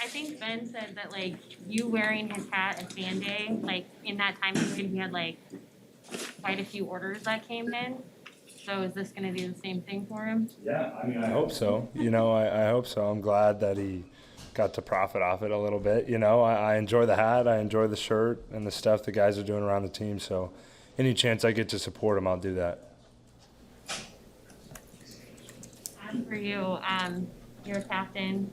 think Ben said that like you wearing his hat at fan day, like in that time period, he had like quite a few orders that came in. So is this going to do the same thing for him? Yeah, I mean, I hope so. I hope so. I'm glad that he got to profit off it a little bit. I enjoy the hat, I enjoy the shirt, and the stuff the guys are doing around the team. So, any chance I get to support him, I'll do that. As for you, you're a captain.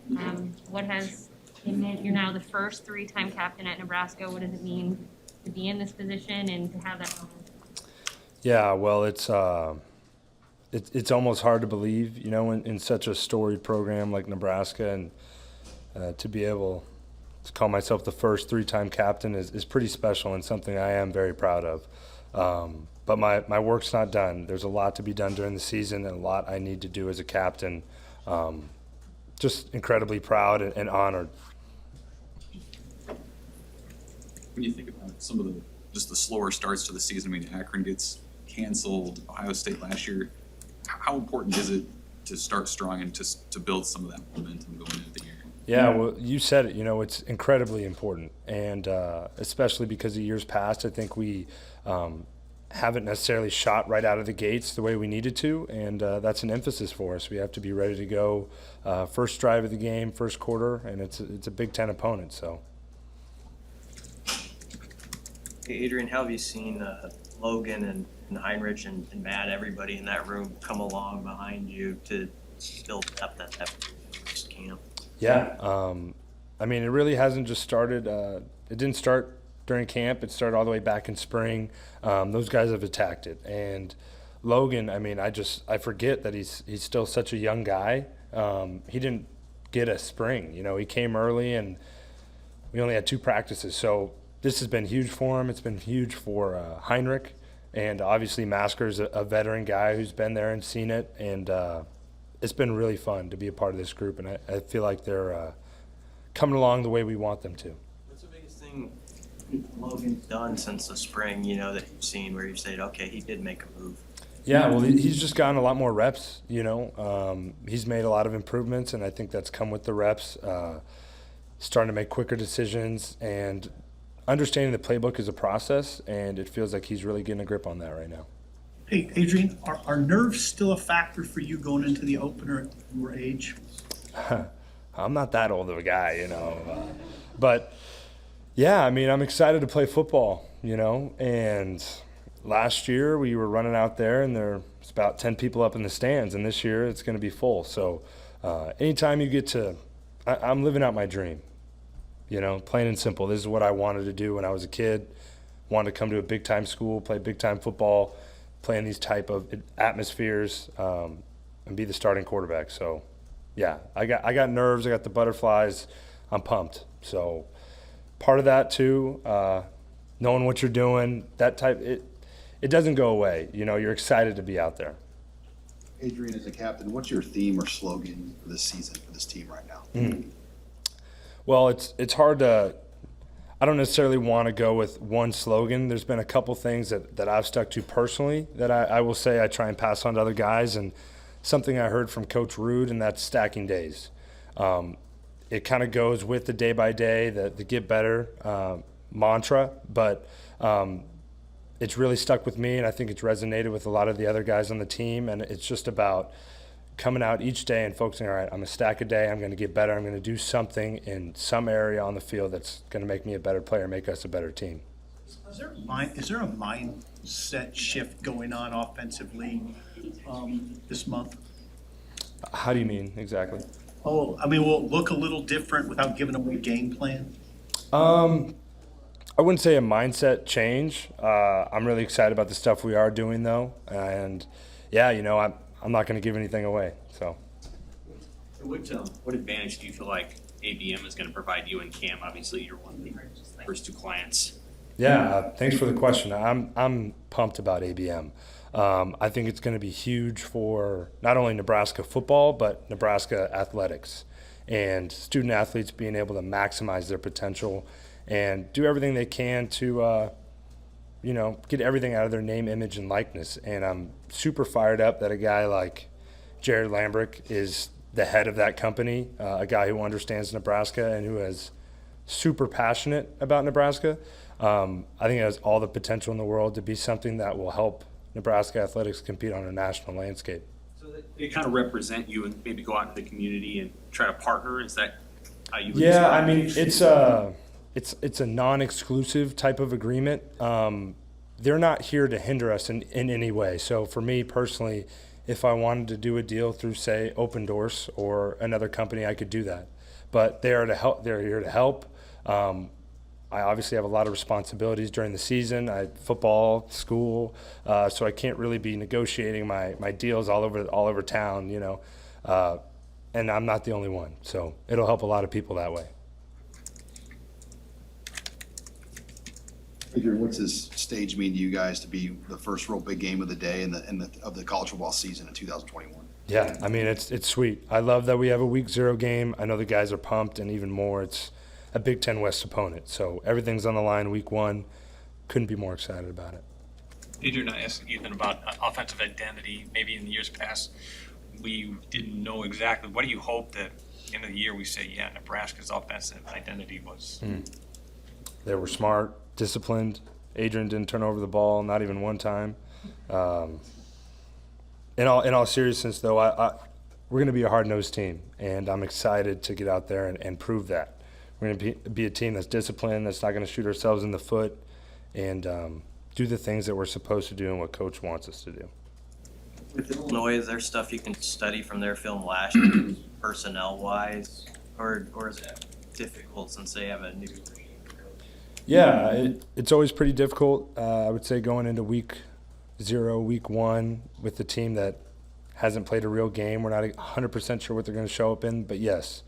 You're now the first three-time captain at Nebraska. What does it mean to be in this position and to have that moment? Yeah, well, it's almost hard to believe, in such a storied program like Nebraska, and to be able to call myself the first three-time captain is pretty special and something I am very proud of. But my work's not done. There's a lot to be done during the season and a lot I need to do as a captain. Just incredibly proud and honored. When you think about some of the slower starts to the season, I mean, Akron gets canceled, Ohio State last year. How important is it to start strong and to build some of that momentum going into the year? Yeah, well, you said it. It's incredibly important, and especially because of years past, I think we haven't necessarily shot right out of the gates the way we needed to, and that's an emphasis for us. We have to be ready to go first drive of the game, first quarter, and it's a Big Ten opponent. So, hey, Adrian, how have you seen Logan and Heinrich and Matt, everybody in that room, come along behind you to build up that first camp? Yeah, I mean, it really hasn't just started. It didn't start during camp. It started all the way back in spring. Those guys have attacked it. And Logan, I mean, I forget that he's still such a young guy. He didn't get a spring. He came early, and we only had 2 practices. So this has been huge for him. It's been huge for Heinrich. And obviously Masker's a veteran guy who's been there and seen it. And it's been really fun to be a part of this group. And I feel like they're coming along the way we want them to. What's the biggest thing Logan's done since the spring, that you've seen where you've said, okay, he did make a move? Yeah, well, he's just gotten a lot more reps, He's made a lot of improvements, and I think that's come with the reps, starting to make quicker decisions and understanding the playbook is a process, and it feels like he's really getting a grip on that right now. Hey, Adrian, are nerves still a factor for you going into the opener at your age? I'm not that old of a guy, but yeah, I mean, I'm excited to play football, and last year we were running out there and there's about 10 people up in the stands, and this year it's going to be full. So anytime you get to, I'm living out my dream, plain and simple. This is what I wanted to do when I was a kid. Wanted to come to a big-time school, play big-time football, play in these type of atmospheres, and be the starting quarterback. So, yeah, I got nerves. I got the butterflies. I'm pumped. So, part of that too, knowing what you're doing, it doesn't go away. You're excited to be out there. Adrian, as a captain, what's your theme or slogan for this season for this team right now? Well, it's hard to. I don't necessarily want to go with one slogan. There's been a couple things that I've stuck to personally that I will say I try and pass on to other guys, and something I heard from Coach Rude, and that's stacking days. It kind of goes with the day by day, the get better mantra, but it's really stuck with me, and I think it's resonated with a lot of the other guys on the team, and it's just about coming out each day and focusing, all right, I'm a stack a day, I'm going to get better, I'm going to do something in some area on the field that's going to make me a better player, make us a better team. Is there a mindset shift going on offensively this month? How do you mean exactly? Oh, I mean, will it look a little different without giving away game plan? I wouldn't say a mindset change. I'm really excited about the stuff we are doing, though. And, yeah, I'm not going to give anything away. So, what advantage do you feel like ABM is going to provide you in camp? Obviously, you're one of the first 2 clients. Yeah, thanks for the question. I'm pumped about ABM. I think it's going to be huge for not only Nebraska football, but Nebraska athletics and student athletes being able to maximize their potential and do everything they can to, get everything out of their name, image, and likeness. And I'm super fired up that a guy like Jared Lambrick is the head of that company, a guy who understands Nebraska and who is super passionate about Nebraska. I think it has all the potential in the world to be something that will help Nebraska athletics compete on a national landscape. So they kind of represent you and maybe go out into the community and try to partner. Is that how you would Yeah, describe I mean, it? it's a non-exclusive type of agreement. They're not here to hinder us in any way. So for me personally, if I wanted to do a deal through, say, Open Doors or another company, I could do that. But they are to help. They're here to help. I obviously have a lot of responsibilities during the season. I football, school, so I can't really be negotiating my deals all over town, you know. And I'm not the only one, so it'll help a lot of people that way. Adrian, what's this stage mean to you guys to be the first real big game of the day of the college football season in 2021? Yeah, I mean, it's sweet. I love that we have a week 0 game. I know the guys are pumped, and even more, it's a Big Ten West opponent. So everything's on the line week 1. Couldn't be more excited about it. Adrian, I asked Ethan about offensive identity. Maybe in the years past, we didn't know exactly. What do you hope that at the end of the year we say, yeah, Nebraska's offensive identity was? They were smart, disciplined. Adrian didn't turn over the ball, not even one time. In all seriousness, though, we're going to be a hard-nosed team, and I'm excited to get out there and prove that. We're going to be a team that's disciplined, that's not going to shoot ourselves in the foot, and do the things that we're supposed to do and what Coach wants us to do. With Illinois, is there stuff you can study from their film last year, personnel-wise, or is it difficult since they have a new regime? Yeah, it's always pretty difficult. I would say going into week 0, week 1 with the team that hasn't played a real game. We're not 100% sure what they're going to show up in, but yes,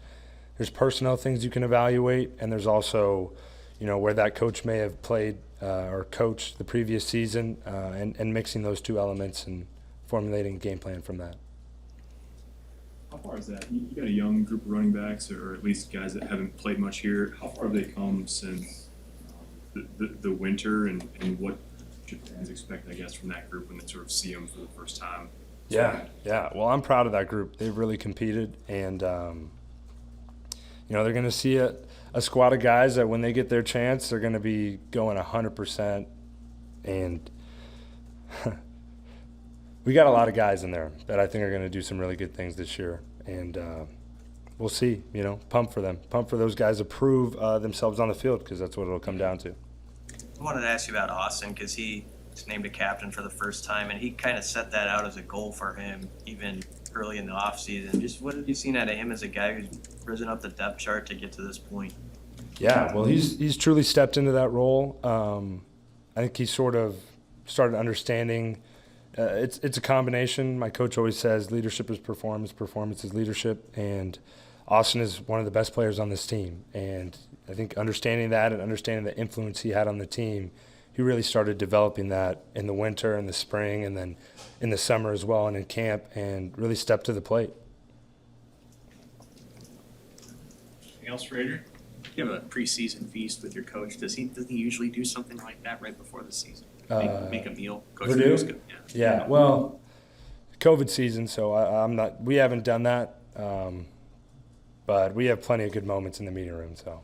there's personnel things you can evaluate, and there's also, you know, where that coach may have played or coached the previous season, and mixing those two elements and formulating a game plan from that. How far is that? You got a young group of running backs, or at least guys that haven't played much here. How far have they come since the winter, and what should fans expect, I guess, from that group when they sort of see them for the first time? Yeah. Well, I'm proud of that group. They've really competed, and you know, they're going to see a squad of guys that when they get their chance, they're going to be going 100%. And we got a lot of guys in there that I think are going to do some really good things this year. And we'll see, you know, pump for them. Pump for those guys to prove themselves on the field, because that's what it'll come down to. I wanted to ask you about Austin because he was named a captain for the first time, and he kind of set that out as a goal for him even early in the offseason. Just what have you seen out of him as a guy who's risen up the depth chart to get to this point? Yeah, well, he's truly stepped into that role. I think he sort of started understanding it's a combination. My coach always says leadership is performance, performance is leadership, and Austin is one of the best players on this team. And I think understanding that and understanding the influence he had on the team, he really started developing that in the winter and the spring and then in the summer as well and in camp, and really stepped to the plate. Anything else for Adrian? You have a preseason feast with your coach. Doesn't he usually do something like that right before the season? Make a meal. Coach Purdue? Nebraska? Yeah, well, COVID season, so we haven't done that. But we have plenty of good moments in the meeting room, so.